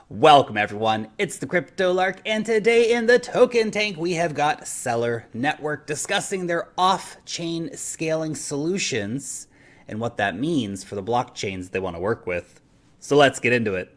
Welcome everyone, it's the Crypto Lark, and today in the token tank we have got Celer Network discussing their off-chain scaling solutions and what that means for the blockchains they want to work with. So let's get into it.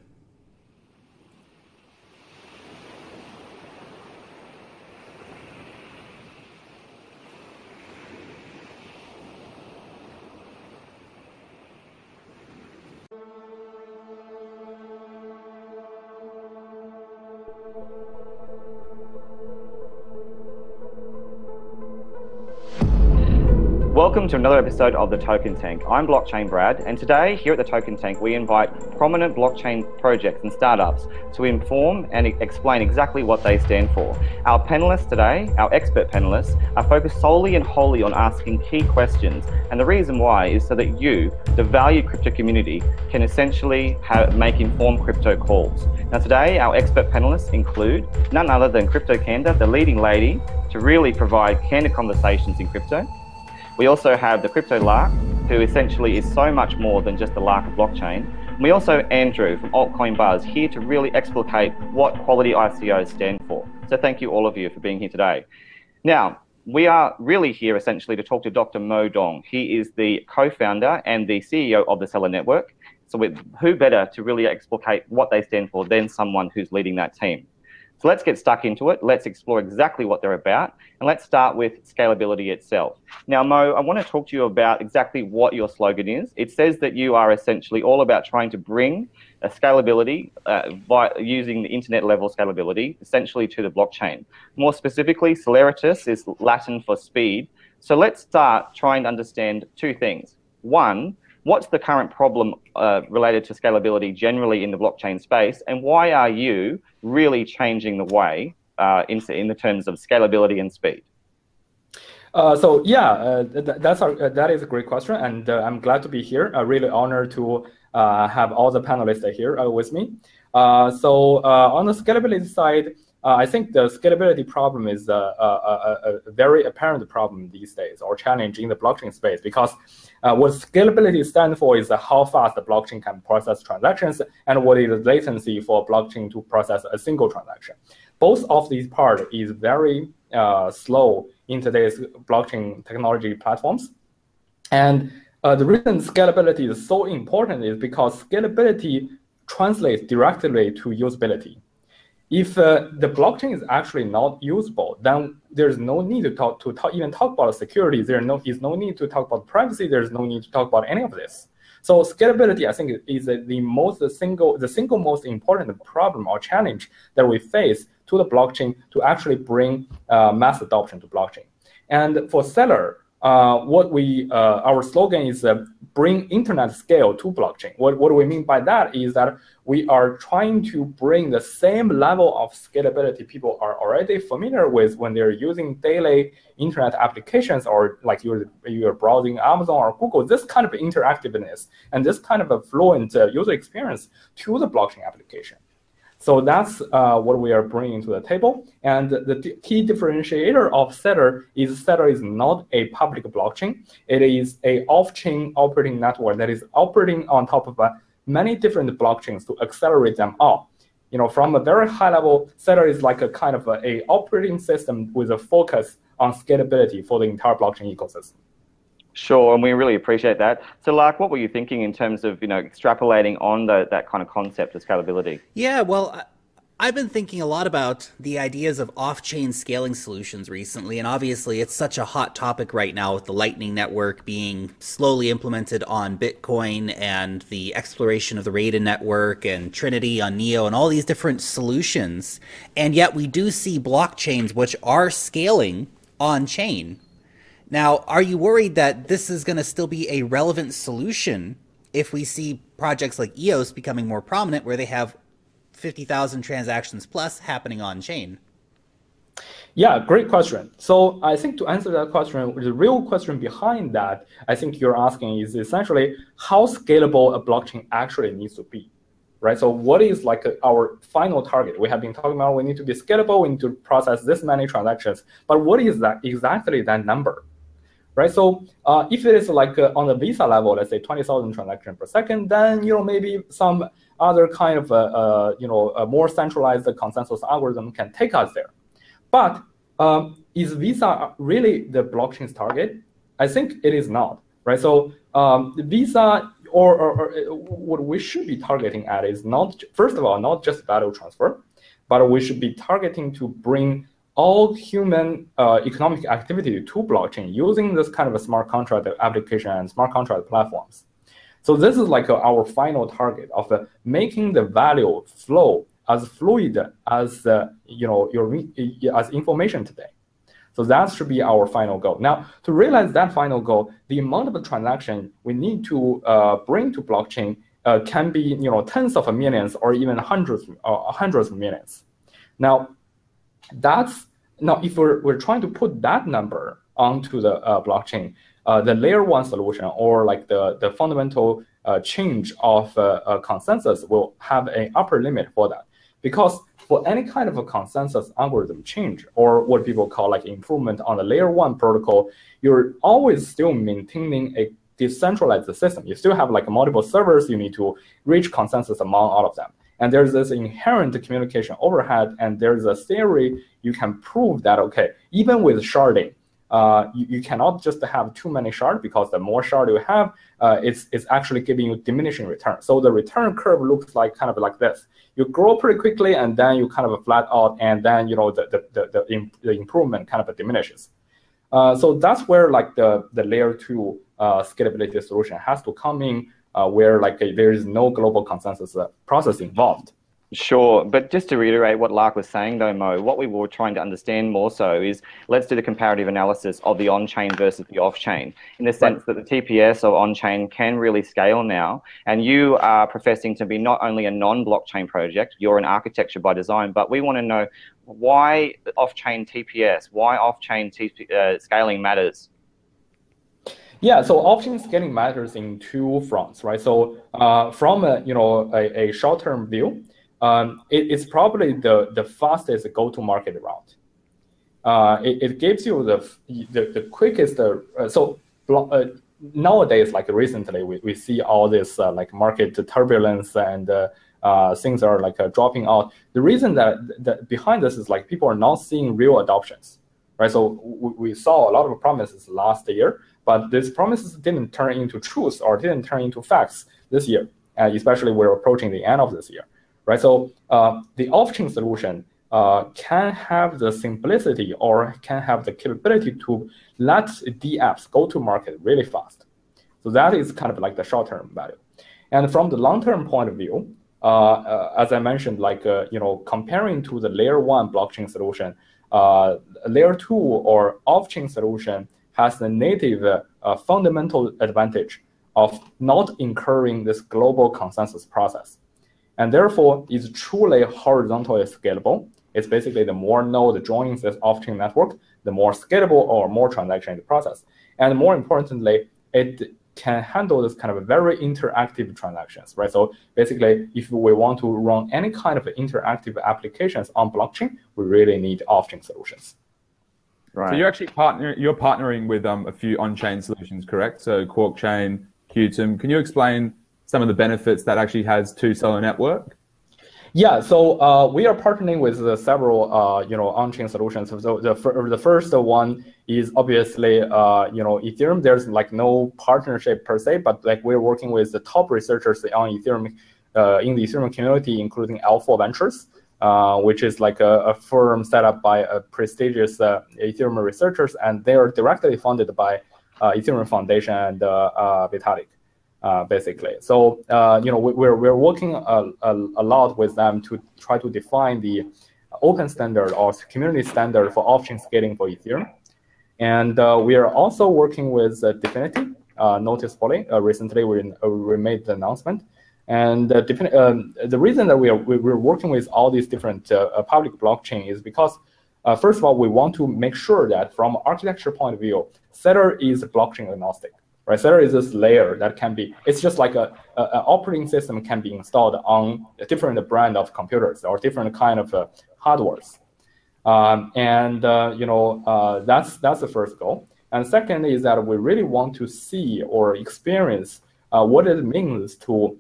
Welcome to another episode of the Token Tank. I'm Blockchain Brad, and today here at the Token Tank we invite prominent blockchain projects and startups to inform and explain exactly what they stand for. Our panelists today, our expert panelists, are focused solely and wholly on asking key questions, and the reason why is so that you, the valued crypto community, can essentially make informed crypto calls. Now today our expert panelists include none other than Crypto Candor, the leading lady to really provide candid conversations in crypto. We also have the Crypto Lark, who essentially is so much more than just the Lark of blockchain. And we also Andrew from Altcoin Buzz, here to really explicate what quality ICOs stand for. So thank you all of you for being here today. Now, we are really here essentially to talk to Dr. Mo Dong. He is the co-founder and the CEO of the Celer Network. So who better to really explicate what they stand for than someone who's leading that team? So let's get stuck into it. Let's explore exactly what they're about. And let's start with scalability itself. Now, Mo, I want to talk to you about exactly what your slogan is. It says that you are essentially all about trying to bring a scalability by using the internet level scalability essentially to the blockchain. More specifically, celeritas is Latin for speed. So let's start trying to understand two things. One, what's the current problem related to scalability generally in the blockchain space, and why are you really changing the way in the terms of scalability and speed? That is a great question, and I'm glad to be here. I'm really honored to have all the panelists here with me. On the scalability side, I think the scalability problem is a very apparent problem these days, or challenge in the blockchain space, because what scalability stands for is how fast the blockchain can process transactions, and what is latency for blockchain to process a single transaction. Both of these parts is very slow in today's blockchain technology platforms. And the reason scalability is so important is because scalability translates directly to usability. If the blockchain is actually not usable, then there's no need to even talk about security. There is no need to talk about privacy. There's no need to talk about any of this. So scalability, I think, is the single most important problem or challenge that we face to the blockchain to actually bring mass adoption to blockchain. And for Celer, our slogan is bring internet scale to blockchain. What do we mean by that is that we are trying to bring the same level of scalability people are already familiar with when they're using daily internet applications, or like you're browsing Amazon or Google, this kind of interactiveness and this kind of a fluent user experience to the blockchain application. So that's what we are bringing to the table. And the key differentiator of Celer is not a public blockchain. It is an off-chain operating network that is operating on top of many different blockchains to accelerate them all. From a very high level, Celer is like a kind of a operating system with a focus on scalability for the entire blockchain ecosystem. Sure, and we really appreciate that. So, Lark, what were you thinking in terms of extrapolating on that kind of concept of scalability? Yeah, well, I've been thinking a lot about the ideas of off-chain scaling solutions recently, and obviously it's such a hot topic right now with the Lightning Network being slowly implemented on Bitcoin, and the exploration of the Raiden Network and Trinity on Neo and all these different solutions. And yet we do see blockchains which are scaling on-chain. Now, are you worried that this is going to still be a relevant solution if we see projects like EOS becoming more prominent, where they have 50,000 transactions plus happening on chain? Yeah, great question. So I think to answer that question, the real question behind that, I think you're asking, is essentially how scalable a blockchain actually needs to be, right? So what is like our final target? We have been talking about we need to be scalable, we need to process this many transactions, but what is that exactly that number? right? So if it is like on the Visa level, let's say 20,000 transactions per second, then maybe some other kind of a more centralized consensus algorithm can take us there. But is Visa really the blockchain's target? I think it is not, right? So Visa or what we should be targeting at is not, first of all, not just value transfer, but we should be targeting to bring all human economic activity to blockchain using this kind of a smart contract application and smart contract platforms. So this is like our final target of making the value flow as fluid as as information today. So that should be our final goal. Now, to realize that final goal, the amount of transaction we need to bring to blockchain can be tens of millions or even hundreds of millions. Now, if we're trying to put that number onto the blockchain, the layer one solution or like the fundamental change of consensus will have an upper limit for that. Because for any kind of a consensus algorithm change, or what people call like improvement on the layer one protocol, you're always still maintaining a decentralized system. You still have like multiple servers, you need to reach consensus among all of them. And there's this inherent communication overhead, and there's a theory you can prove that, okay, even with sharding, you cannot just have too many shards, because the more shard you have, it's actually giving you diminishing return. So the return curve looks like kind of like this. You grow pretty quickly, and then you kind of flat out, and then the improvement kind of diminishes. So that's where like the layer two scalability solution has to come in, where like there is no global consensus process involved. Sure, but just to reiterate what Lark was saying though, Mo, what we were trying to understand more so is, let's do the comparative analysis of the on-chain versus the off-chain, in the sense that the TPS or on-chain can really scale now, and you are professing to be not only a non-blockchain project, you're an architecture by design, but we want to know why off-chain TPS, why off-chain scaling matters. Yeah, so off-chain scaling matters in two fronts, right? So from a short-term view, it's probably the fastest go-to-market route. It gives you the quickest. Nowadays, like recently, we see all this like market turbulence and things are like dropping out. The reason that behind this is like people are not seeing real adoptions, right? So we saw a lot of promises last year, but these promises didn't turn into truth or didn't turn into facts this year, especially we're approaching the end of this year. Right, so the off-chain solution can have the simplicity or can have the capability to let DApps go to market really fast. So that is kind of like the short-term value. And from the long-term point of view, as I mentioned, like comparing to the layer one blockchain solution, layer two or off-chain solution has the native fundamental advantage of not incurring this global consensus process. And therefore, it's truly horizontally scalable. It's basically the more node joins this off-chain network, the more scalable or more transaction in the process. And more importantly, it can handle this kind of very interactive transactions, right? So basically, if we want to run any kind of interactive applications on blockchain, we really need off-chain solutions. Right. So you're actually partnering with a few on-chain solutions, correct? So Quarkchain, Qtum. Can you explain some of the benefits that actually has to Celer Network? Yeah, so we are partnering with several on-chain solutions. So the first one is obviously Ethereum. There's like no partnership per se, but like we're working with the top researchers on Ethereum in the Ethereum community, including L4 Ventures, which is like a firm set up by a prestigious Ethereum researchers, and they are directly funded by Ethereum Foundation and Vitalik. Basically, so we're working a lot with them to try to define the open standard or community standard for off-chain scaling for Ethereum, and we are also working with Dfinity. Noticeably, recently we made the announcement, and the reason that we're working with all these different public blockchain is because first of all, we want to make sure that from architecture point of view, Celer is blockchain agnostic. Right, Celer is this layer that can be, it's just like an operating system can be installed on a different brand of computers or different kind of hardwares. That's the first goal. And second is that we really want to see or experience what it means to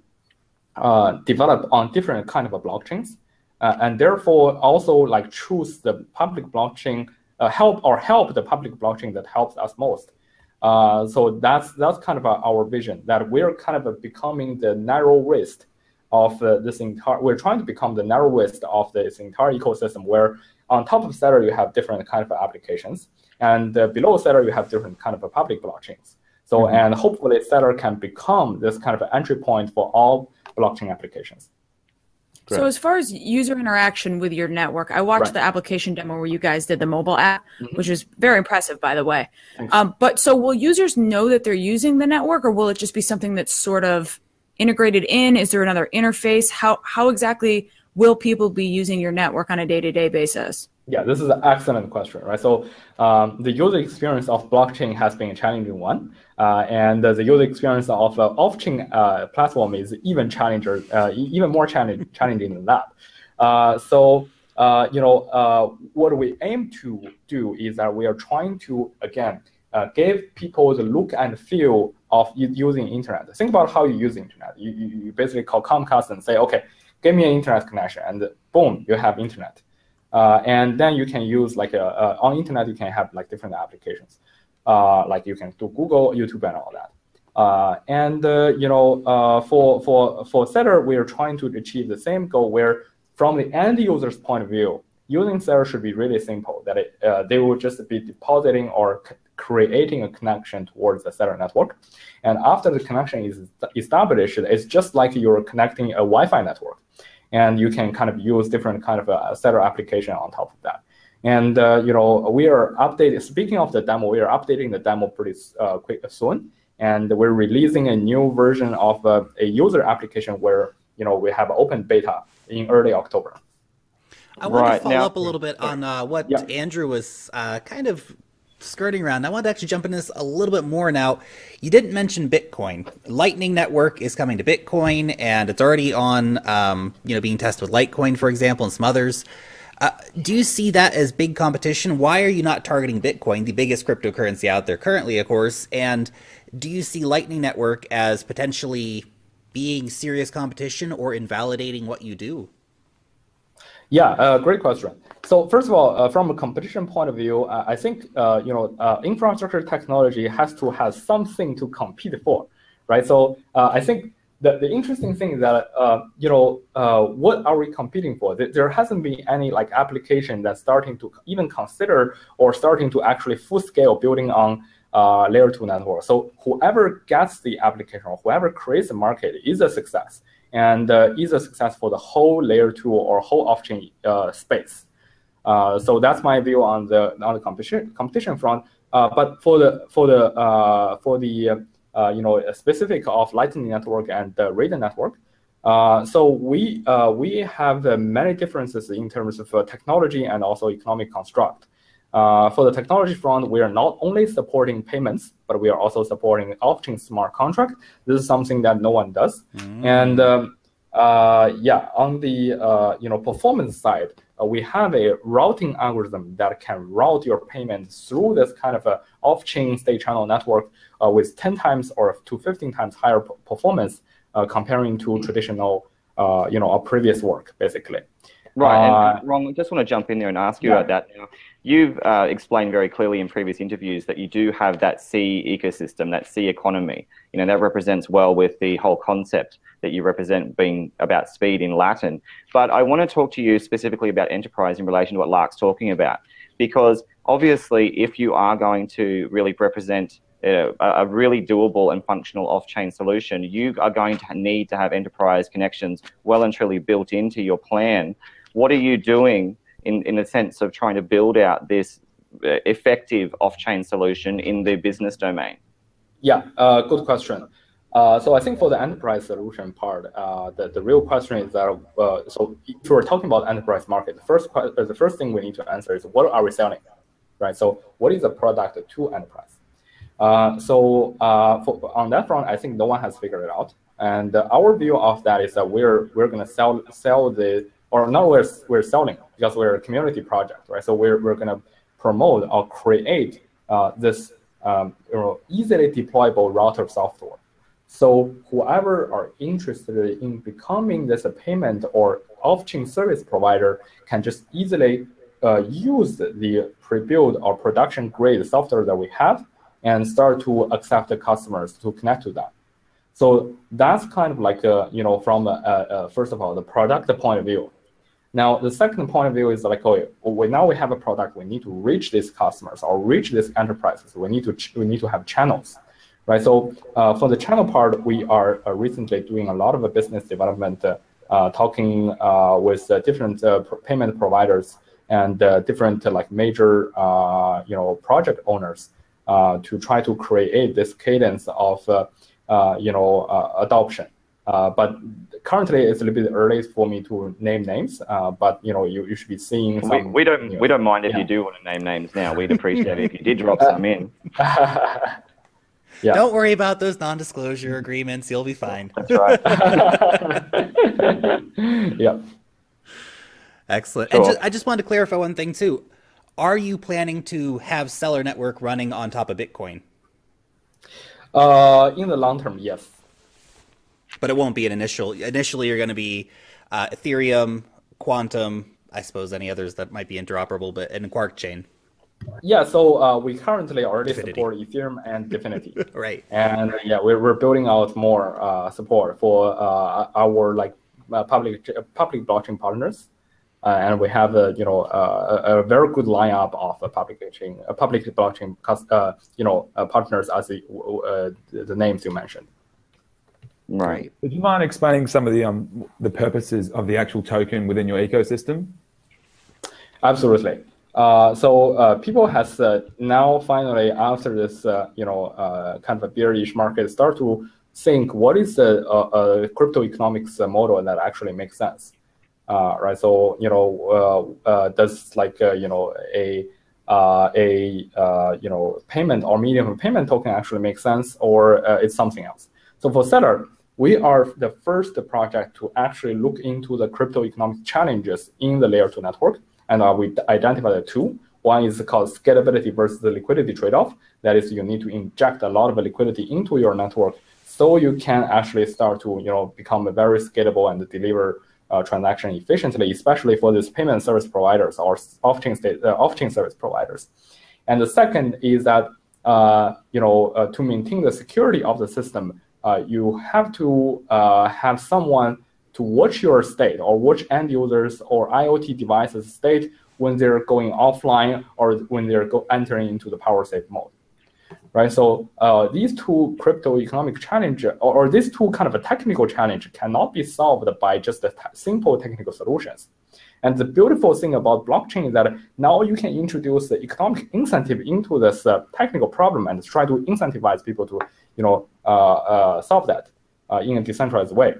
develop on different kind of blockchains, and therefore also like choose the public blockchain, help the public blockchain that helps us most. So that's kind of our vision, that we're kind of becoming the narrow wrist of this entire. We're trying to become the narrow wrist of this entire ecosystem, where on top of Celer you have different kind of applications, and below Celer you have different kind of public blockchains. So and hopefully Celer can become this kind of entry point for all blockchain applications. Great. So as far as user interaction with your network, I watched the application demo where you guys did the mobile app, which was very impressive, by the way. But so will users know that they're using the network, or will it just be something that's sort of integrated in? Is there another interface? How exactly will people be using your network on a day-to-day basis? Yeah, this is an excellent question, right? So the user experience of blockchain has been a challenging one, and the user experience of off-chain platform is even more challenging than that. So what we aim to do is that we are trying to again give people the look and feel of using internet. Think about how you use internet. You basically call Comcast and say, okay, give me an internet connection, and boom, you have internet. And then you can use like on internet you can have like different applications, like you can do Google, YouTube, and all that. For Celer, we are trying to achieve the same goal, where from the end user's point of view, using Celer should be really simple. That they will just be depositing or creating a connection towards the Celer network, and after the connection is established, it's just like you're connecting a Wi-Fi network. And you can kind of use different kind of Celer application on top of that. And we are updating. Speaking of the demo, we are updating the demo pretty quick soon, and we're releasing a new version of a user application where we have open beta in early October. I want to follow up a little bit on what Andrew was kind of skirting around. I want to actually jump into this a little bit more now. You didn't mention Bitcoin. Lightning Network is coming to Bitcoin, and it's already on, being tested with Litecoin, for example, and some others. Do you see that as big competition? Why are you not targeting Bitcoin, the biggest cryptocurrency out there currently, of course? And do you see Lightning Network as potentially being serious competition or invalidating what you do? Yeah, great question. So first of all, from a competition point of view, I think infrastructure technology has to have something to compete for, right? So I think the interesting thing is that what are we competing for? There hasn't been any like application that's starting to even consider or starting to actually full scale building on layer 2 network. So whoever gets the application or whoever creates the market is a success. And is a success for the whole layer 2 or whole off-chain space. So that's my view on the competition front. But for the specific of Lightning Network and the Raiden Network, so we have many differences in terms of technology and also economic construct. For the technology front, we are not only supporting payments, but we are also supporting off-chain smart contract. This is something that no one does. And on the performance side, we have a routing algorithm that can route your payments through this kind of a off-chain state channel network with 10 times or to 15 times higher performance comparing to traditional, previous work, basically. Right, and Ron, I just want to jump in there and ask you about that. Now, you've explained very clearly in previous interviews that you do have that C ecosystem, that C economy. That represents well with the whole concept that you represent being about speed in Latin. But I want to talk to you specifically about enterprise in relation to what Lark's talking about, because obviously if you are going to really represent a really doable and functional off-chain solution, you are going to need to have enterprise connections well and truly built into your plan. What are you doing in the sense of trying to build out this effective off-chain solution in the business domain? Yeah, good question. So I think for the enterprise solution part, the real question is that, so if we're talking about enterprise market, the first thing we need to answer is what are we selling, right? So what is the product to enterprise? On that front, I think no one has figured it out. And our view of that is that we're going to sell the, or not we're selling, because we're a community project, right? So we're going to promote or create this easily deployable router software. So whoever are interested in becoming this payment or off-chain service provider can just easily use the pre-built or production-grade software that we have and start to accept the customers to connect to that. So that's kind of like, from first of all, the product point of view. Now, the second point of view is like, now we have a product, we need to reach these customers or reach these enterprises. We need to have channels, right? So for the channel part, we are recently doing a lot of business development, talking with different payment providers and different major project owners to try to create this cadence of adoption. But currently, it's a little bit early for me to name names. But you should be seeing some. We don't mind if you do want to name names now. We'd appreciate it if you did drop some in. Yeah. Don't worry about those non-disclosure agreements. You'll be fine. That's right. Yeah. Excellent. Sure. And I just wanted to clarify one thing too. Are you planning to have Celer Network running on top of Bitcoin? In the long term, yes. But it won't be an initial. Initially, you're going to be Ethereum, Qtum, I suppose any others that might be interoperable, but in Quarkchain. Yeah, so we currently already Dfinity. Support Ethereum and Dfinity. Right. And yeah, we're building out more support for our public blockchain partners. And we have a very good lineup of public blockchain partners as the names you mentioned. Right. Would you mind explaining some of the purposes of the actual token within your ecosystem? Absolutely. So people has now finally, after this kind of a bearish market, start to think what is a crypto economics model that actually makes sense. Right. So does a payment or medium payment token actually make sense, or it's something else? So for Celer, we are the first project to actually look into the crypto economic challenges in the layer 2 network, and we identified the two. One is called scalability versus the liquidity trade-off. That is, you need to inject a lot of liquidity into your network so you can actually start to become a very scalable and deliver transaction efficiently, especially for these payment service providers or off-chain service providers. And the second is that to maintain the security of the system, you have to have someone to watch your state or watch end users or IoT devices state when they're going offline or when they're entering into the power save mode. Right, so these two crypto economic challenge, or these two kind of a technical challenge, cannot be solved by just simple technical solutions. And the beautiful thing about blockchain is that now you can introduce the economic incentive into this technical problem and try to incentivize people to, solve that in a decentralized way.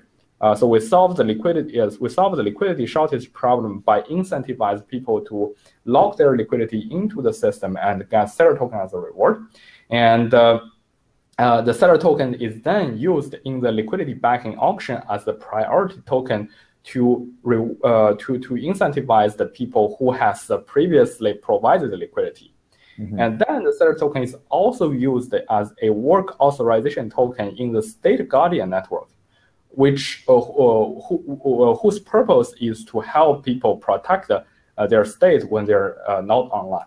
So we solve the liquidity shortage problem by incentivize people to lock their liquidity into the system and get Celer token as a reward. And the Celer token is then used in the liquidity backing auction as the priority token to incentivize the people who has previously provided the liquidity. Mm-hmm. And then the Celer token is also used as a work authorization token in the state guardian network, which whose purpose is to help people protect their state when they're not online.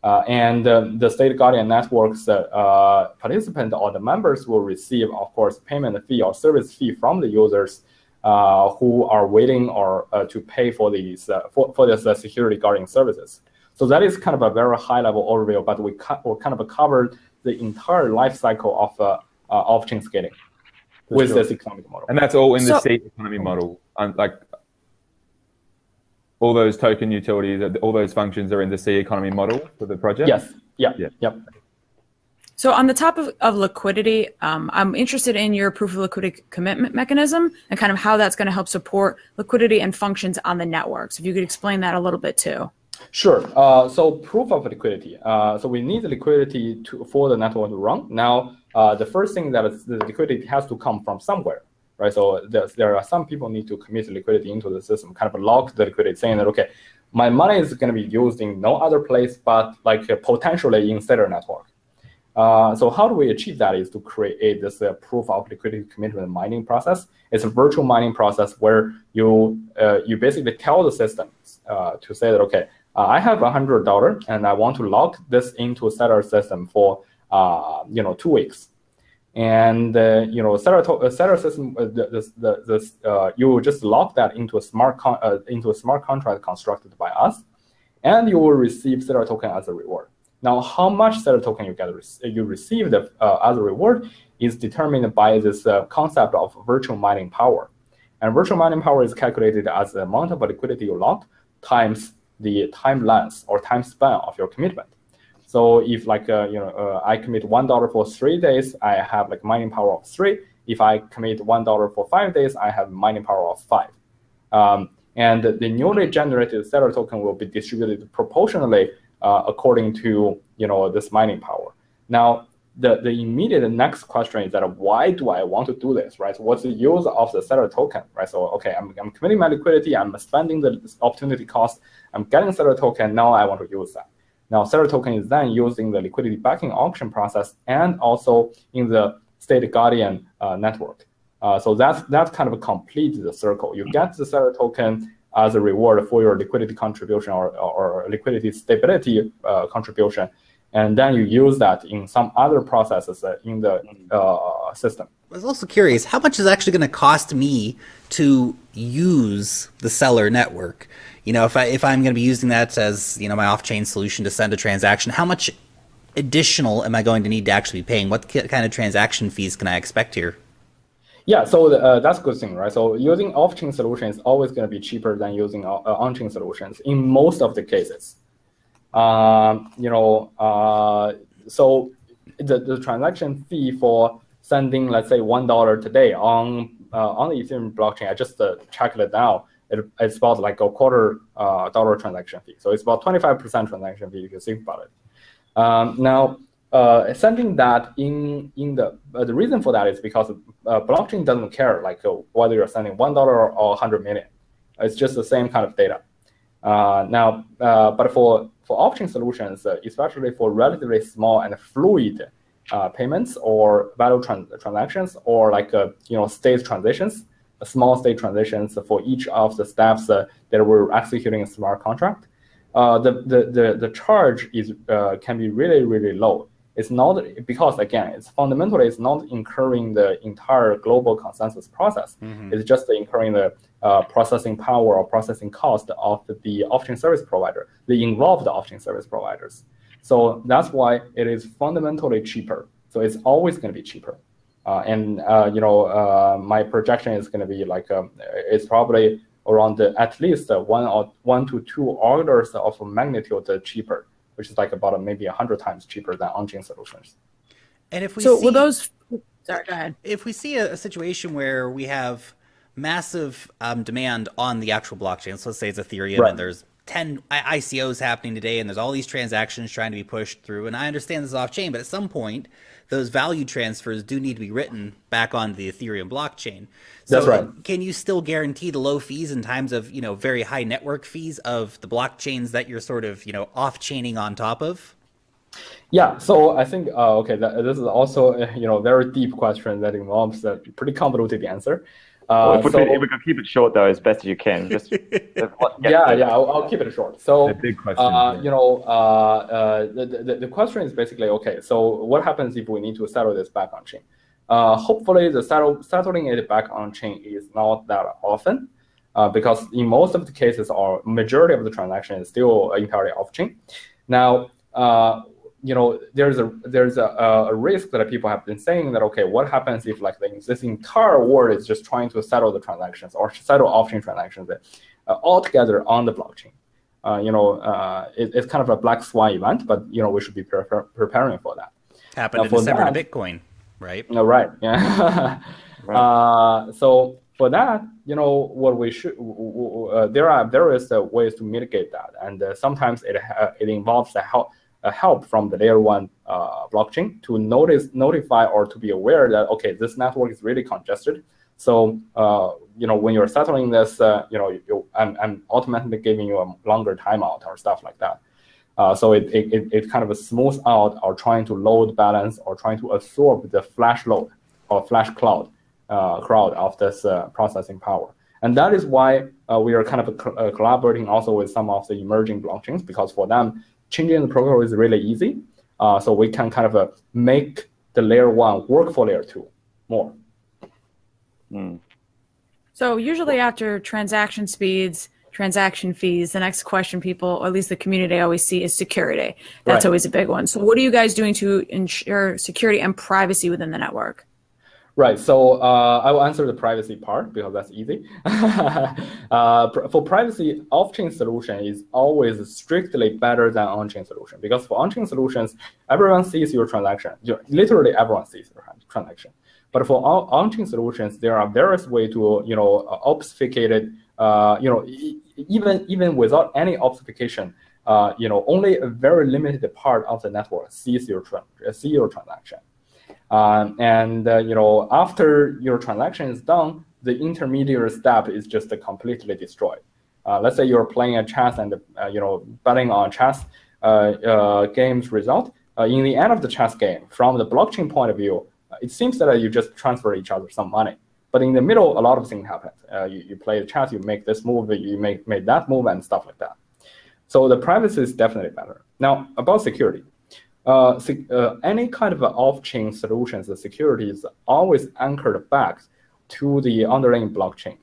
And the state guardian network's participant or the members will receive, of course, payment fee or service fee from the users who are waiting or to pay for these for this security guarding services. So that is kind of a very high-level overview, but we kind of covered the entire life cycle of off-chain scaling with this economic model. And that's all in the seed economy model, all those token utilities, all those functions are in the C economy model for the project? Yes. Yeah. Yep. So on the top of liquidity, I'm interested in your proof of liquidity commitment mechanism and kind of how that's going to help support liquidity and functions on the network. So if you could explain that a little bit too. Sure. So proof of liquidity. So we need the liquidity for the network to run. Now, the first thing that is the liquidity has to come from somewhere. Right, so there are some people need to commit liquidity into the system, kind of lock the liquidity, saying that, okay, my money is going to be used in no other place but potentially in Celer network. So how do we achieve that is to create this proof of liquidity commitment mining process. It's a virtual mining process where you basically tell the system to say that, okay, I have $100 and I want to lock this into a Celer system for 2 weeks. And Celer system, you just lock that into a smart contract constructed by us, and you will receive Celer token as a reward. Now, how much Celer token you receive as a reward is determined by this concept of virtual mining power. And virtual mining power is calculated as the amount of liquidity you locked times the time length or time span of your commitment. So if I commit $1 for 3 days, I have like mining power of 3. If I commit $1 for 5 days, I have mining power of 5. And the newly generated Celer token will be distributed proportionally according to this mining power. Now, the immediate next question is that why do I want to do this, right? So what's the use of the Celer token, right? So okay, I'm committing my liquidity, I'm spending the opportunity cost, I'm getting Celer token, now I want to use that. Now, Celer token is then using the liquidity backing auction process and also in the state guardian network. So that's kind of complete the circle. You get the Celer token as a reward for your liquidity contribution or liquidity stability contribution, and then you use that in some other processes in the system. I was also curious, how much is actually going to cost me to use the Celer network? If I'm going to be using that as my off-chain solution to send a transaction, how much additional am I going to need to actually be paying? What kind of transaction fees can I expect here? Yeah, so that's a good thing, right? So using off-chain solution is always going to be cheaper than using on-chain solutions in most of the cases. So the transaction fee for sending, let's say, $1 today on the Ethereum blockchain, I just checked it now. It's about like a $0.25 transaction fee. So it's about 25% transaction fee if you think about it. Now, sending that in the reason for that is because blockchain doesn't care like whether you're sending $1 or 100 million. It's just the same kind of data. But for off-chain solutions, especially for relatively small and fluid payments or value transactions or like state transitions, small state transitions for each of the steps that we're executing a smart contract, the charge can be really, really low. It's not because, again, it's fundamentally it's not incurring the entire global consensus process. Mm-hmm. It's just incurring the processing power or processing cost of the off-chain service provider, the involved off-chain service providers. So that's why it is fundamentally cheaper. So it's always going to be cheaper. My projection is going to be like it's probably around at least 1 to 2 orders of magnitude cheaper, which is like about maybe 100 times cheaper than on-chain solutions. And if we will those? Sorry, go ahead. If we see a situation where we have massive demand on the actual blockchain, so let's say it's Ethereum, right, and there's 10 ICOs happening today, and there's all these transactions trying to be pushed through. And I understand this is off-chain, but at some point, those value transfers do need to be written back onto the Ethereum blockchain. So that's right. Can you still guarantee the low fees in times of very high network fees of the blockchains that you're sort of off-chaining on top of? Yeah, so I think this is also a very deep question that involves a pretty convoluted answer. If we can keep it short though, as best as you can. Just I'll keep it short. So a big question. The question is basically, okay, so what happens if we need to settle this back on chain? Hopefully, the settling it back on chain is not that often, because in most of the cases, or majority of the transaction is still entirely off chain. Now, there's a risk that people have been saying that, okay, what happens if like this entire world is just trying to settle the transactions or settle off-chain transactions all together on the blockchain? It's kind of a black swan event, but we should be preparing for that. Happened in December to Bitcoin, right? No, right. Yeah. Right. So for that, what we should there are various ways to mitigate that, and sometimes it involves help from the layer 1 blockchain to notify or to be aware that, okay, this network is really congested. So, when you're settling this, I'm automatically giving you a longer timeout or stuff like that. So it kind of smooths out or trying to load balance or trying to absorb the flash load or flash crowd of this processing power. And that is why we are kind of collaborating also with some of the emerging blockchains, because for them, changing the protocol is really easy. So we can kind of make the layer 1 work for layer 2 more. So usually after transaction speeds, transaction fees, the next question people, or at least the community always see, is security. That's always a big one. So what are you guys doing to ensure security and privacy within the network? Right, so I will answer the privacy part because that's easy. For privacy, off-chain solution is always strictly better than on-chain solution, because for on-chain solutions, everyone sees your transaction. Literally everyone sees your transaction. But for on-chain solutions, there are various ways to, obfuscate it. Even without any obfuscation, only a very limited part of the network sees your transaction. After your transaction is done, the intermediary step is just completely destroyed. Let's say you're playing a chess and betting on chess game's result. In the end of the chess game, from the blockchain point of view, it seems that you just transfer each other some money. But in the middle, a lot of things happen. You play the chess, you make this move, you make that move, and stuff like that. So the privacy is definitely better. Now, about security. Any kind of off-chain solutions, the security is always anchored back to the underlying blockchain.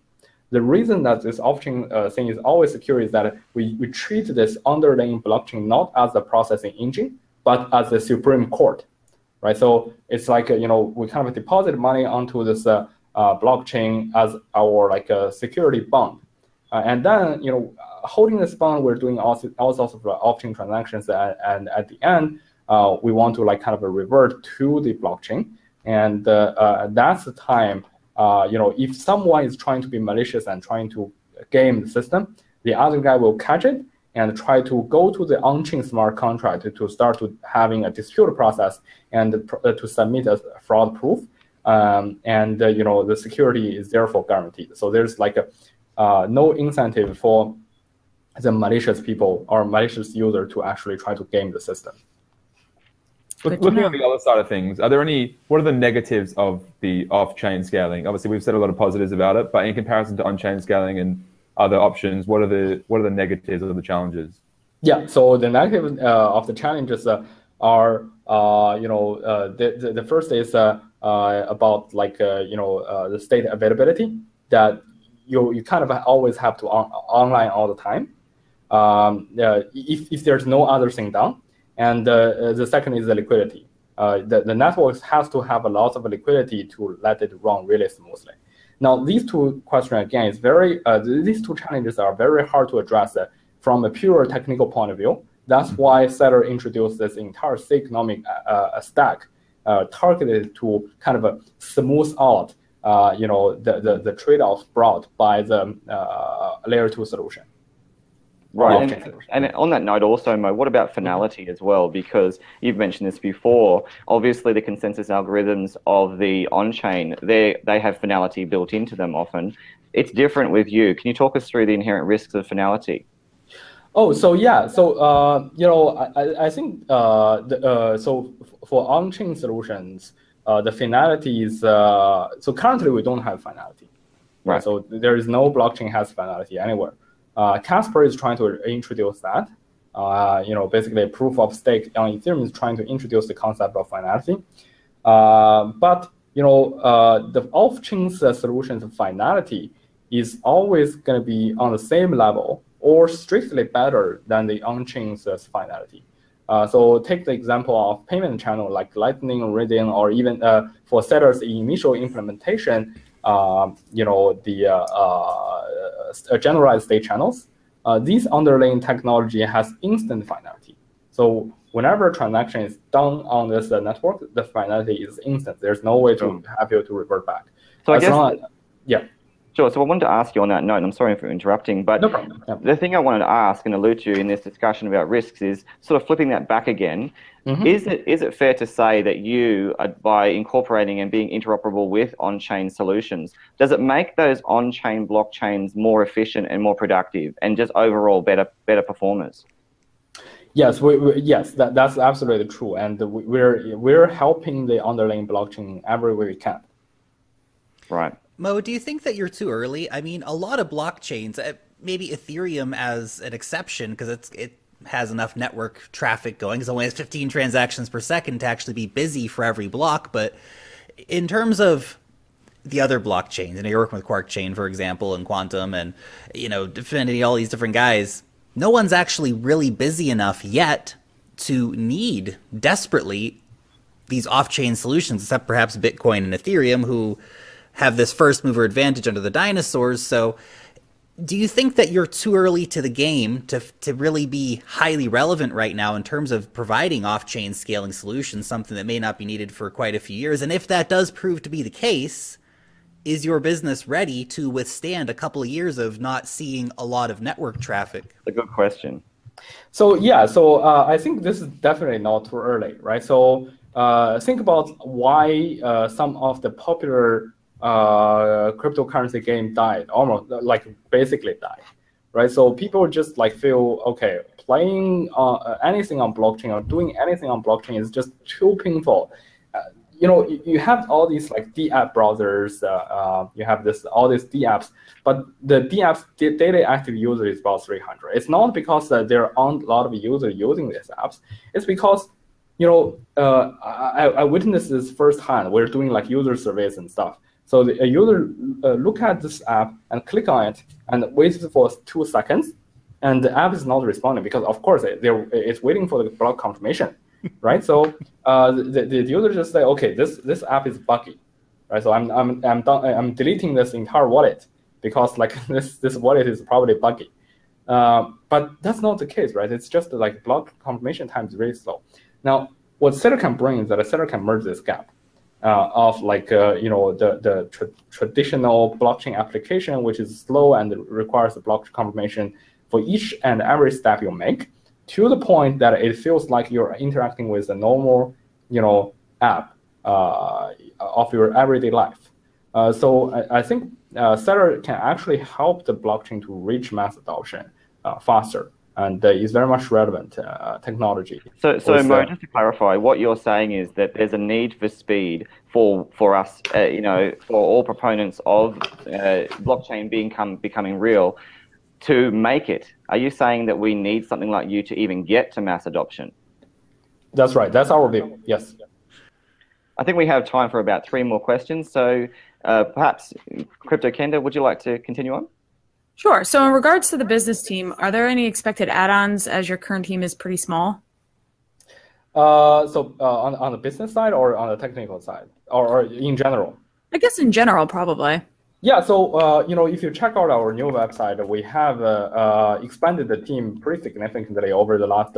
The reason that this off-chain thing is always secure is that we treat this underlying blockchain not as a processing engine, but as the supreme court, right? So it's like, we kind of deposit money onto this blockchain as our security bond. And then, holding this bond, we're doing all sorts of off-chain transactions. And at the end, we want to kind of revert to the blockchain. And that's the time, if someone is trying to be malicious and trying to game the system, the other guy will catch it and try to go to the on-chain smart contract to start to having a dispute process and to submit a fraud proof. The security is therefore guaranteed. So there's no incentive for the malicious people or malicious user to actually try to game the system. Looking at the other side of things, what are the negatives of the off-chain scaling? Obviously, we've said a lot of positives about it, but in comparison to on-chain scaling and other options, what are the negatives or the challenges? Yeah, so the negative of the challenges are, the first is about the state availability, that you kind of always have to online all the time. If there's no other thing done. And the second is the liquidity. The networks has to have a lot of liquidity to let it run really smoothly. Now, these two questions, again, these two challenges are very hard to address from a pure technical point of view. That's why Celer introduced this entire economic stack targeted to kind of smooth out the trade-offs brought by the layer 2 solution. Right, and on that note also, Mo, what about finality as well? Because you've mentioned this before. Obviously, the consensus algorithms of the on-chain, they have finality built into them often. It's different with you. Can you talk us through the inherent risks of finality? Oh, so yeah, so I think so for on-chain solutions, the finality is so currently we don't have finality. Right. So there is no blockchain has finality anywhere. Casper is trying to introduce that. Basically a proof of stake on Ethereum is trying to introduce the concept of finality. But the off-chain solutions of finality is always going to be on the same level or strictly better than the on-chain finality. So take the example of payment channel like Lightning, Iridium, or even for Celer's initial implementation, generalized state channels. These underlying technology has instant finality. So whenever a transaction is done on this network, the finality is instant. There's no way to have you to revert back. So I guess, yeah. Sure. So I wanted to ask you on that note, and I'm sorry for interrupting, but no problem. Yeah. The thing I wanted to ask and allude to in this discussion about risks is sort of flipping that back again. Mm-hmm. Is it fair to say that you, by incorporating and being interoperable with on-chain solutions, does it make those on-chain blockchains more efficient and more productive and just overall better performers? Yes, yes, that's absolutely true, and we're helping the underlying blockchain every way we can. Right. Mo, do you think that you're too early? I mean, a lot of blockchains, maybe Ethereum as an exception, because it has enough network traffic going, it only has 15 transactions per second to actually be busy for every block. But in terms of the other blockchains, you're working with Quarkchain, for example, and Qtum, and Dfinity, all these different guys, no one's actually really busy enough yet to need desperately these off-chain solutions, except perhaps Bitcoin and Ethereum, who have this first mover advantage under the dinosaurs. So do you think that you're too early to the game to really be highly relevant right now in terms of providing off-chain scaling solutions, something that may not be needed for quite a few years? And if that does prove to be the case, is your business ready to withstand a couple of years of not seeing a lot of network traffic? A good question. So yeah, I think this is definitely not too early, right? So think about why some of the popular cryptocurrency game died, almost like basically died, right? So people just like feel, okay, playing anything on blockchain or doing anything on blockchain is just too painful. You have all these like D-app browsers, you have all these D-apps, but the D-apps daily active user is about 300. It's not because there aren't a lot of users using these apps. It's because I witnessed this firsthand. We're doing like user surveys and stuff. So the user look at this app and click on it and wait for 2 seconds, and the app is not responding because, of course, it's waiting for the block confirmation, right? So the user just say, okay, this app is buggy, right? So I'm deleting this entire wallet because like this wallet is probably buggy. But that's not the case, right? It's just like block confirmation time is really slow. Now, what Celer can bring is that Celer can merge this gap. Of like the traditional blockchain application, which is slow and requires the block confirmation for each and every step you make, to the point that it feels like you're interacting with a normal app of your everyday life. So I think Celer can actually help the blockchain to reach mass adoption faster. And is very much relevant technology. So Mo, just to clarify, what you're saying is that there's a need for speed for us, for all proponents of blockchain becoming real, to make it. Are you saying that we need something like you to even get to mass adoption? That's right. That's our view. Yes. I think we have time for about 3 more questions. So perhaps, Crypto Candor, would you like to continue on? Sure. So in regards to the business team, are there any expected add-ons as your current team is pretty small? On the business side or on the technical side or in general? I guess in general, probably. Yeah. So, if you check out our new website, we have expanded the team pretty significantly over the last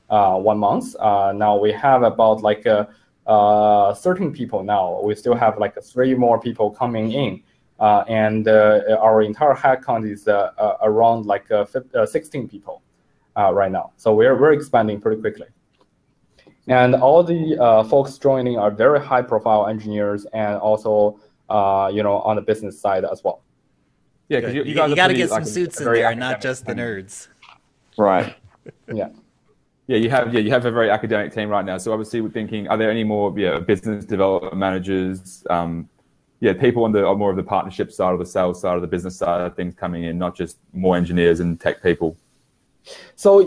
1 month. Now we have about like 13 people now. We still have like 3 more people coming in. And our entire headcount is around like 16 people right now. So we're expanding pretty quickly. And all the folks joining are very high-profile engineers and also, on the business side as well. Yeah, because you guys got to get some suits in there, and not just the nerds. Right. Yeah. Yeah, you have a very academic team right now. So obviously, we're thinking, are there any more business development managers? People on more of the partnership side or the sales side or the business side of things coming in, not just more engineers and tech people. So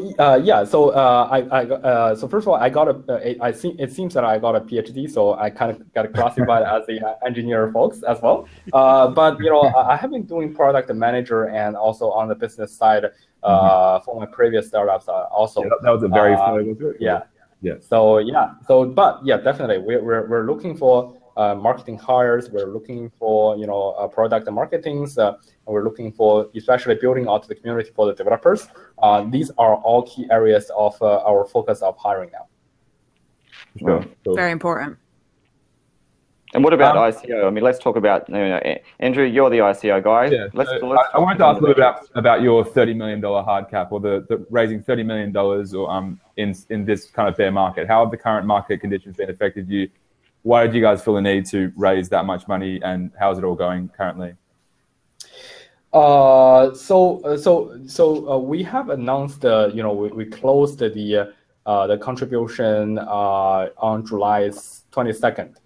so first of all, it seems that I got a PhD, so I kind of got classified as the engineer folks as well. But I have been doing product manager and also on the business side for my previous startups also. Yeah, that was a very yeah. Yeah. But definitely we're looking for marketing hires. We're looking for product marketing. We're looking for especially building out the community for the developers. These are all key areas of our focus of hiring now. Sure. Very important. And what about ICO? I mean, let's talk about Andrew. You're the ICO guy. Yeah. Let's I wanted to ask a little bit about your $30 million hard cap, or the raising $30 million, or in this kind of bear market. How have the current market conditions been affected you? Why did you guys feel the need to raise that much money, and how's it all going currently? We have announced, we closed the contribution on July 22nd.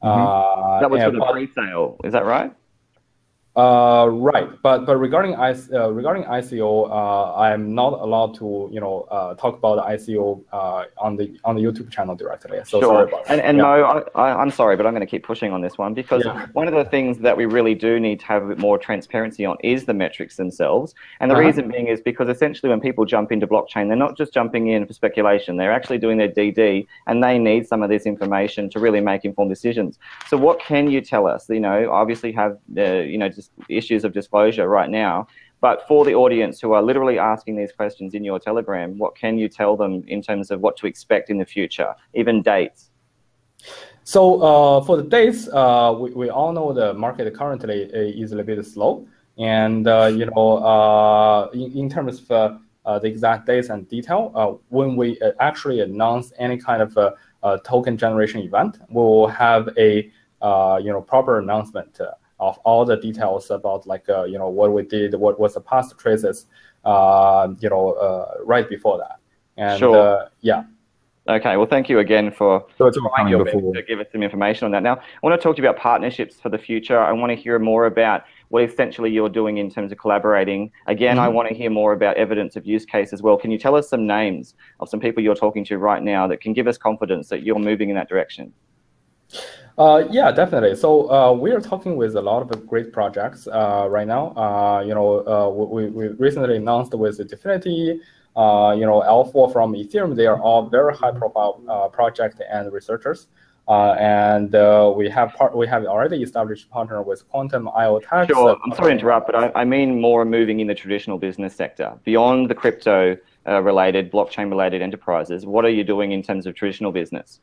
That was for the pre-sale, is that right? Right, but regarding ICO, I'm not allowed to talk about the ICO on the YouTube channel directly. So sure. sorry about that. And Mo, I'm sorry, but I'm going to keep pushing on this one because one of the things that we really do need to have a bit more transparency on is the metrics themselves. And the reason being is because essentially when people jump into blockchain, they're not just jumping in for speculation. They're actually doing their DD, and they need some of this information to really make informed decisions. So what can you tell us? Obviously have just issues of disclosure right now, but for the audience who are literally asking these questions in your Telegram, what can you tell them in terms of what to expect in the future, even dates? So for the dates, we all know the market currently is a little bit slow, and in terms of the exact dates and detail, when we actually announce any kind of token generation event, we will have a proper announcement of all the details about what we did, what was the past traces, right before that. And sure. Yeah. Okay, well, thank you again for trying your best to give us some information on that. Now, I want to talk to you about partnerships for the future. I want to hear more about what essentially you're doing in terms of collaborating. Again, I want to hear more about evidence of use case as well. Can you tell us some names of some people you're talking to right now that can give us confidence that you're moving in that direction? Yeah, definitely. So we are talking with a lot of great projects right now. We recently announced with Dfinity, L4 from Ethereum. They are all very high-profile projects and researchers. And we have already established partner with Qtum, IoTech. Sure. I'm sorry to interrupt, but I mean more moving in the traditional business sector beyond the crypto related, blockchain related enterprises. What are you doing in terms of traditional business?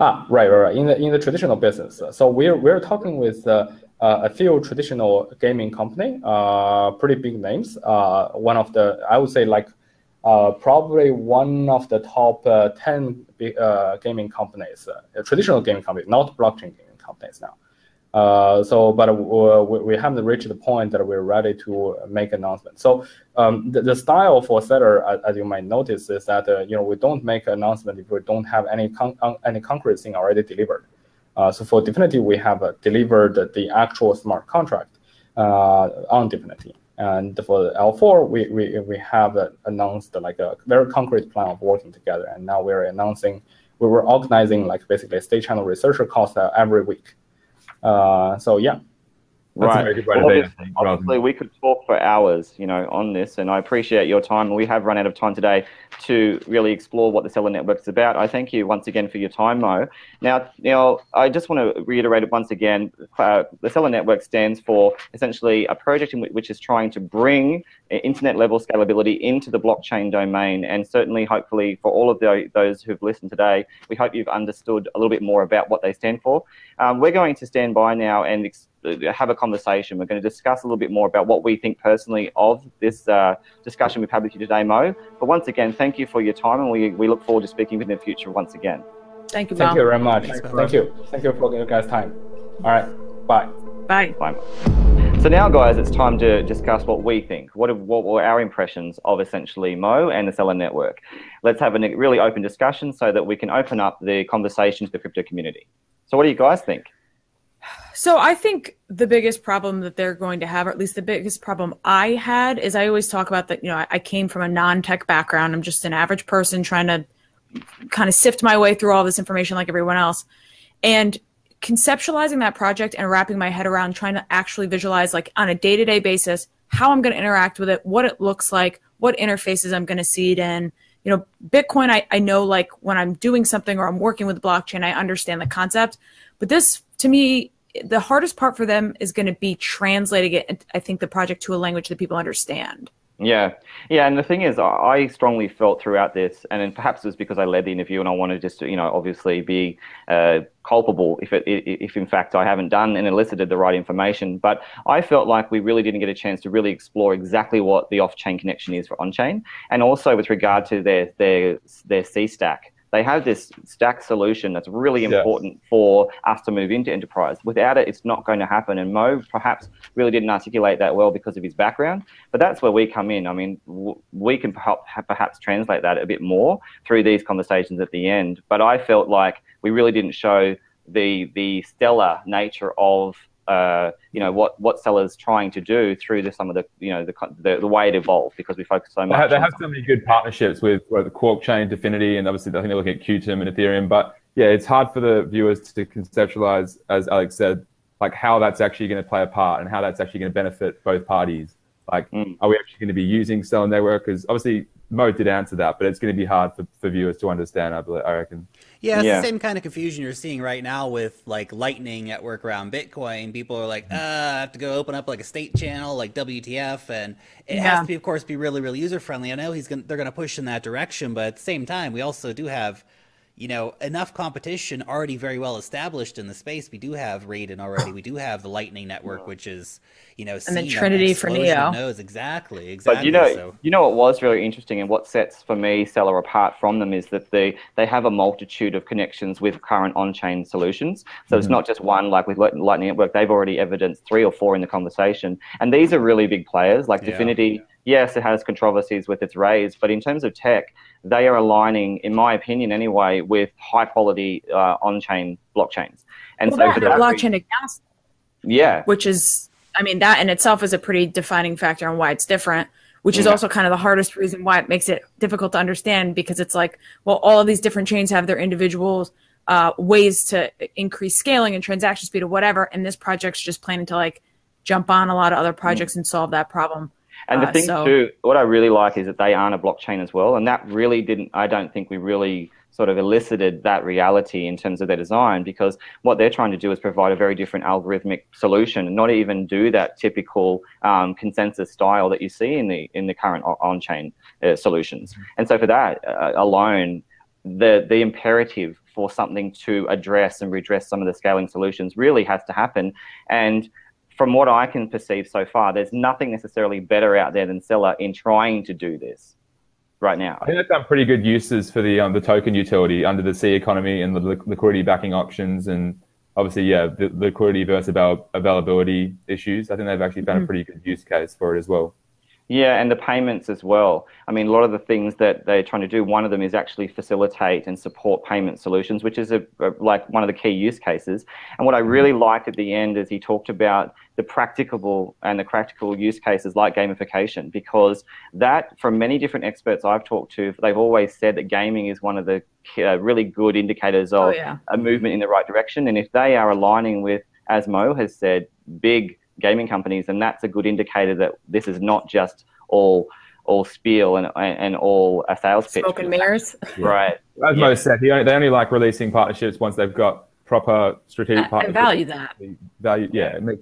Right. In the traditional business, so we're talking with a few traditional gaming company, pretty big names. One of the, I would say, probably one of the top 10 gaming companies, traditional gaming companies, not blockchain gaming companies now. But we haven't reached the point that we're ready to make announcements. So the style for Celer, as you might notice, is that we don't make an announcement if we don't have any concrete thing already delivered. So for Dfinity, we have delivered the actual smart contract on Dfinity, and for the L4, we have announced a very concrete plan of working together. And now we were organizing basically a state channel researcher calls every week. So yeah. Right. Well, obviously, we could talk for hours, on this, and I appreciate your time. We have run out of time today to really explore what the Celer Network is about. I thank you once again for your time, Mo. Now, I just want to reiterate it once again. The Celer Network stands for essentially a project which is trying to bring internet-level scalability into the blockchain domain, and certainly, hopefully, for all of those who've listened today, we hope you've understood a little bit more about what they stand for. We're going to stand by now and have a conversation. We're going to discuss a little bit more about what we think personally of this discussion we've had with you today, Mo. But once again, thank you for your time, and we look forward to speaking with you in the future once again. Thank you, Thank you very much. Thank you for your guys' time. All right, bye. Bye. Bye. So now, guys, it's time to discuss what we think. What were our impressions of essentially Mo and the Celer Network? Let's have a really open discussion so that we can open up the conversation to the crypto community. So what do you guys think? So I think the biggest problem that they're going to have, or at least the biggest problem I had, is I always talk about that, I came from a non-tech background. I'm just an average person trying to kind of sift my way through all this information like everyone else. And conceptualizing that project and wrapping my head around trying to actually visualize on a day-to-day basis how I'm going to interact with it, what it looks like, what interfaces I'm going to see it in. Bitcoin, I know when I'm doing something or I'm working with the blockchain, I understand the concept. But this, to me, the hardest part for them is going to be translating it, I think, the project to a language that people understand. Yeah. And the thing is, I strongly felt throughout this, and then perhaps it was because I led the interview and I wanted just to, obviously be culpable if in fact I haven't done and elicited the right information. But I felt like we really didn't get a chance to really explore exactly what the off-chain connection is for on-chain, and also with regard to their C-stack. they have this stack solution that's really important for us to move into enterprise. Without it, it's not going to happen. And Mo perhaps really didn't articulate that well because of his background, but that's where we come in. I mean, we can perhaps translate that a bit more through these conversations at the end. But I felt like we really didn't show the stellar nature of what Celer's trying to do through some of the way it evolved, because we focus so much. They have so many good partnerships with the Quarkchain, Dfinity, and obviously I think they're looking at Qtum and Ethereum. But yeah, it's hard for the viewers to conceptualize, as Alex said, like how that's actually going to play a part and how that's actually going to benefit both parties. Like, are we actually going to be using Celer Network? Because obviously Mo did answer that, but it's going to be hard for viewers to understand, I reckon. Yeah, it's the same kind of confusion you're seeing right now with like Lightning Network around Bitcoin. People are like, I have to go open up like a state channel like WTF, and it has to be, of course, be really, really user friendly. I know they're going to push in that direction, but at the same time, we also do have, enough competition already very well established in the space. We do have Raiden already. We do have the Lightning Network, which is, and then Trinity for Neo. Nodes. Exactly. But what was really interesting and what sets for me Celer apart from them is that they have a multitude of connections with current on-chain solutions. So it's not just one, like with Lightning Network. They've already evidenced 3 or 4 in the conversation, and these are really big players like Dfinity. Yes, it has controversies with its raise, but in terms of tech, they are aligning, in my opinion anyway, with high-quality on-chain blockchains. And so for that blockchain agnostic, which is, I mean, that in itself is a pretty defining factor on why it's different, which is also kind of the hardest reason why it makes it difficult to understand, because it's like, well, all of these different chains have their individual ways to increase scaling and transaction speed or whatever, and this project's just planning to like jump on a lot of other projects and solve that problem. And the thing too, what I really like is that they aren't a blockchain as well. And that really I don't think we really sort of elicited that reality in terms of their design, because what they're trying to do is provide a very different algorithmic solution and not even do that typical consensus style that you see in the current on-chain solutions. And so for that alone, the imperative for something to address and redress some of the scaling solutions really has to happen. And from what I can perceive so far, there's nothing necessarily better out there than Celer in trying to do this right now. I think they've done pretty good uses for the token utility under the C economy and the liquidity backing options, and obviously, the liquidity versus availability issues. I think they've actually found a pretty good use case for it as well. Yeah, and the payments as well. I mean, a lot of the things that they're trying to do, one of them is actually facilitate and support payment solutions, which is like one of the key use cases. And what I really liked at the end is he talked about the practical use cases like gamification, because that, from many different experts I've talked to, they've always said that gaming is one of the really good indicators of a movement in the right direction. And if they are aligning with, as Mo has said, big gaming companies, and that's a good indicator that this is not just all spiel and all a sales pitch. Smoke and mirrors. Right. As Mo said, they only like releasing partnerships once they've got proper strategic partnerships. I value that.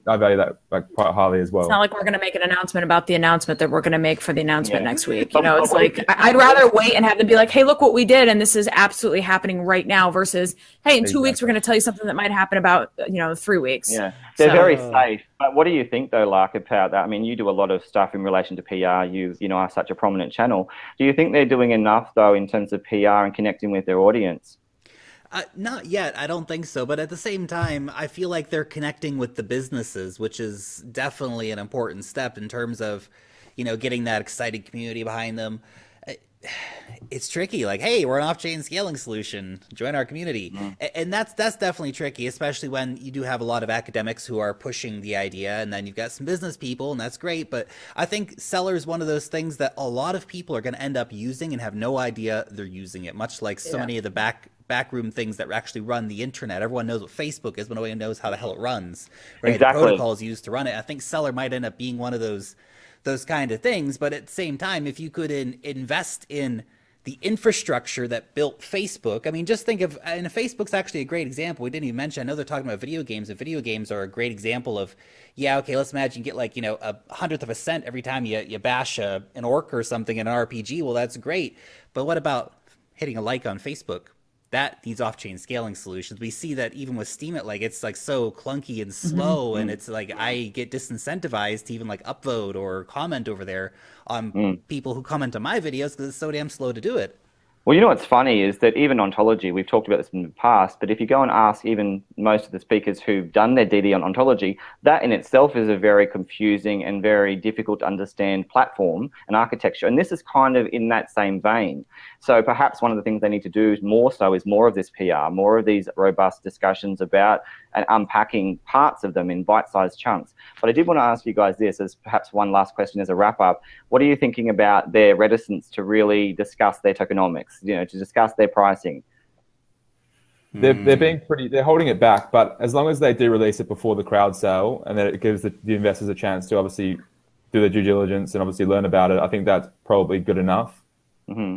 I value that like quite highly as well. It's not like we're going to make an announcement about the announcement that we're going to make for the announcement next week. It's like, I'd rather wait and have them be like, hey, look what we did, and this is absolutely happening right now, versus, hey, in 2 weeks we're going to tell you something that might happen about 3 weeks. Yeah, they're very safe. But what do you think though, Lark, about that? I mean, you do a lot of stuff in relation to PR. You are such a prominent channel. Do you think they're doing enough though in terms of PR and connecting with their audience? Not yet. I don't think so. But at the same time, I feel like they're connecting with the businesses, which is definitely an important step in terms of, getting that excited community behind them. It's tricky. Like, hey, we're an off-chain scaling solution. Join our community. And that's definitely tricky, especially when you do have a lot of academics who are pushing the idea, and then you've got some business people, and that's great. But I think Celer is one of those things that a lot of people are going to end up using and have no idea they're using it, much like so many of the backroom things that actually run the internet. Everyone knows what Facebook is, but nobody knows how the hell it runs. Right? Exactly. The protocols used to run it. I think Celer might end up being one of those kind of things. But at the same time, if you could invest in the infrastructure that built Facebook, I mean, just think of, and Facebook's actually a great example. We didn't even mention, I know they're talking about video games, and video games are a great example of, okay, let's imagine you get like, a 100th of a cent every time you bash an orc or something in an RPG. Well, that's great. But what about hitting a like on Facebook? That needs off-chain scaling solutions. We see that even with Steam, it's like so clunky and slow, and it's like I get disincentivized to even like upvote or comment over there on people who comment on my videos because it's so damn slow to do it. Well, you know what's funny is that even ontology, we've talked about this in the past, but if you go and ask even most of the speakers who've done their DD on ontology, that in itself is a very confusing and very difficult to understand platform and architecture. And this is kind of in that same vein. So perhaps one of the things they need to do more of this PR, more of these robust discussions about and unpacking parts of them in bite-sized chunks. But I did want to ask you guys this as perhaps one last question as a wrap-up. What are you thinking about their reticence to really discuss their tokenomics, to discuss their pricing? They're being they're holding it back, but as long as they do release it before the crowd sale and that it gives the investors a chance to obviously do their due diligence and obviously learn about it, I think that's probably good enough. Mm-hmm.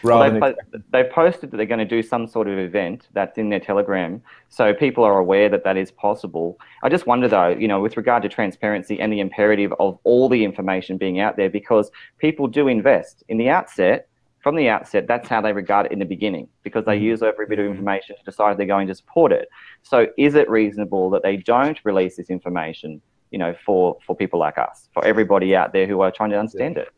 Well, they've posted that they're going to do some sort of event that's in their Telegram, so people are aware that that is possible. I just wonder, though, with regard to transparency and the imperative of all the information being out there, because people do invest from the outset, that's how they regard it in the beginning, because they use every bit of information to decide if they're going to support it. So is it reasonable that they don't release this information, for people like us, for everybody out there who are trying to understand it?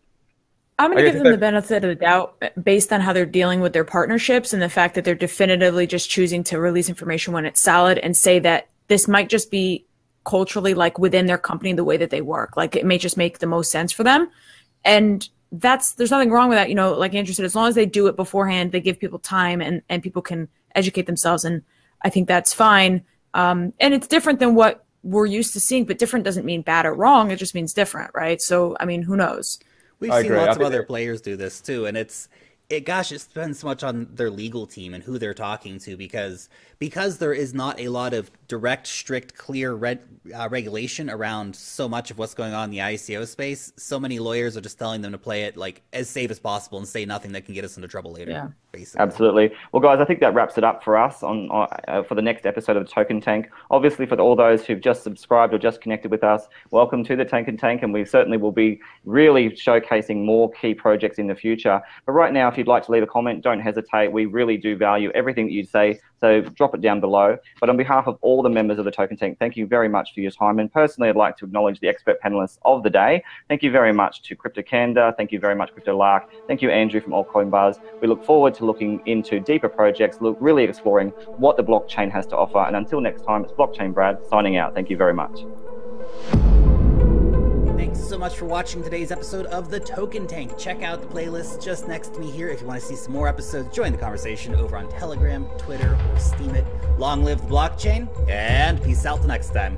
I'm going to give them the benefit of the doubt based on how they're dealing with their partnerships and the fact that they're definitively just choosing to release information when it's solid and say that this might just be culturally like within their company, the way that they work. Like it may just make the most sense for them. And there's nothing wrong with that. Like Andrew said, as long as they do it beforehand, they give people time and people can educate themselves. And I think that's fine. And it's different than what we're used to seeing, but different doesn't mean bad or wrong. It just means different, right? So, I mean, who knows? We've seen lots of other players do this too, and it depends so much on their legal team and who they're talking to, because there is not a lot of direct, strict, clear regulation around so much of what's going on in the ICO space. So many lawyers are just telling them to play it like as safe as possible and say nothing that can get us into trouble later. Yeah. Basically. Absolutely. Well, guys, I think that wraps it up for us for the next episode of the Token Tank. Obviously, for all those who've just subscribed or just connected with us, welcome to the Token Tank, and we certainly will be really showcasing more key projects in the future. But right now, if you'd like to leave a comment, don't hesitate. We really do value everything that you say, so drop it down below. But on behalf of all the members of the Token Tank, thank you very much for your time. And personally, I'd like to acknowledge the expert panelists of the day. Thank you very much to Candor. Thank you very much, Lark. Thank you, Andrew from Altcoin Buzz. We look forward to looking into deeper projects, really exploring what the blockchain has to offer. And until next time, it's Blockchain Brad signing out. Thank you very much. Thanks so much for watching today's episode of the Token Tank. Check out the playlist just next to me here if you want to see some more episodes. Join the conversation over on Telegram, Twitter, or Steemit. Long live the blockchain, and peace out till next time.